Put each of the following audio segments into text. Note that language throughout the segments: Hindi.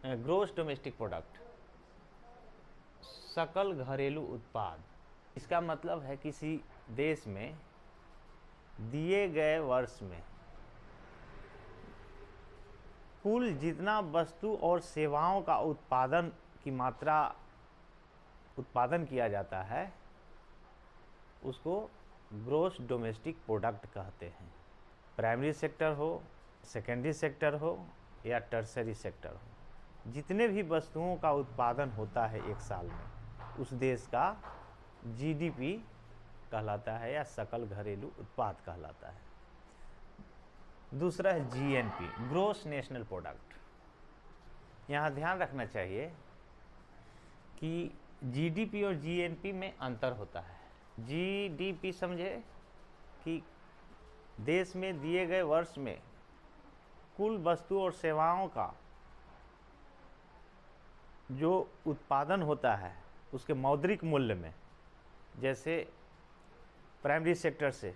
ग्रोस डोमेस्टिक प्रोडक्ट, सकल घरेलू उत्पाद। इसका मतलब है किसी देश में दिए गए वर्ष में कुल जितना वस्तु और सेवाओं का उत्पादन किया जाता है उसको ग्रोस डोमेस्टिक प्रोडक्ट कहते हैं। प्राइमरी सेक्टर हो, सेकेंडरी सेक्टर हो या टर्सरी सेक्टर हो, जितने भी वस्तुओं का उत्पादन होता है एक साल में उस देश का जीडीपी कहलाता है या सकल घरेलू उत्पाद कहलाता है। दूसरा है जीएनपी, ग्रोस नेशनल प्रोडक्ट। यहाँ ध्यान रखना चाहिए कि जीडीपी और जीएनपी में अंतर होता है। जीडीपी समझे कि देश में दिए गए वर्ष में कुल वस्तु और सेवाओं का जो उत्पादन होता है उसके मौद्रिक मूल्य में, जैसे प्राइमरी सेक्टर से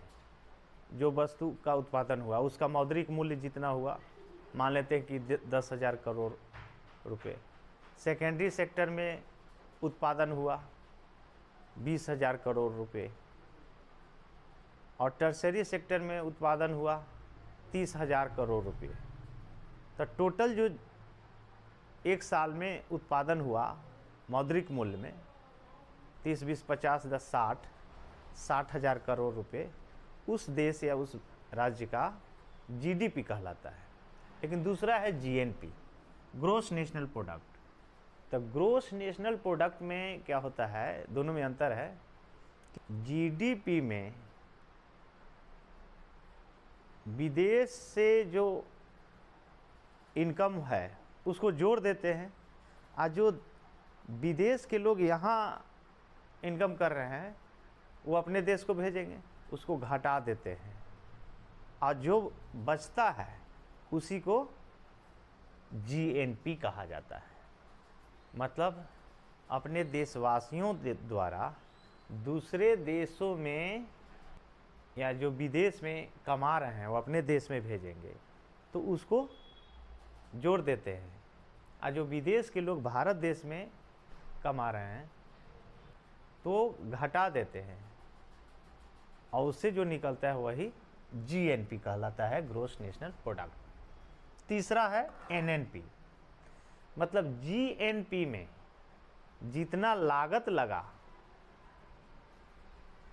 जो वस्तु का उत्पादन हुआ उसका मौद्रिक मूल्य जितना हुआ, मान लेते हैं कि 10,000 करोड़ रुपए। सेकेंडरी सेक्टर में उत्पादन हुआ 20,000 करोड़ रुपए और टर्सरी सेक्टर में उत्पादन हुआ 30,000 करोड़ रुपए। तो टोटल जो एक साल में उत्पादन हुआ मौद्रिक मूल्य में 30, 20, 50, 10, 60,000 करोड़ रुपए उस देश या उस राज्य का जीडीपी कहलाता है। लेकिन दूसरा है जीएनपी, ग्रोस नेशनल प्रोडक्ट। तो ग्रोस नेशनल प्रोडक्ट में क्या होता है, दोनों में अंतर है। जीडीपी में विदेश से जो इनकम है उसको जोड़ देते हैं और जो विदेश के लोग यहाँ इनकम कर रहे हैं वो अपने देश को भेजेंगे, उसको घटा देते हैं और जो बचता है उसी को जीएनपी कहा जाता है। मतलब अपने देशवासियों द्वारा दूसरे देशों में या जो विदेश में कमा रहे हैं वो अपने देश में भेजेंगे तो उसको जोड़ देते हैं, और जो विदेश के लोग भारत देश में कमा रहे हैं तो घटा देते हैं और उससे जो निकलता है वही जीएनपी कहलाता है, ग्रोस नेशनल प्रोडक्ट। तीसरा है एनएनपी, मतलब जीएनपी में जितना लागत लगा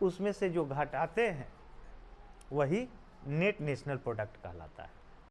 उसमें से जो घटाते हैं वही नेट नेशनल प्रोडक्ट कहलाता है।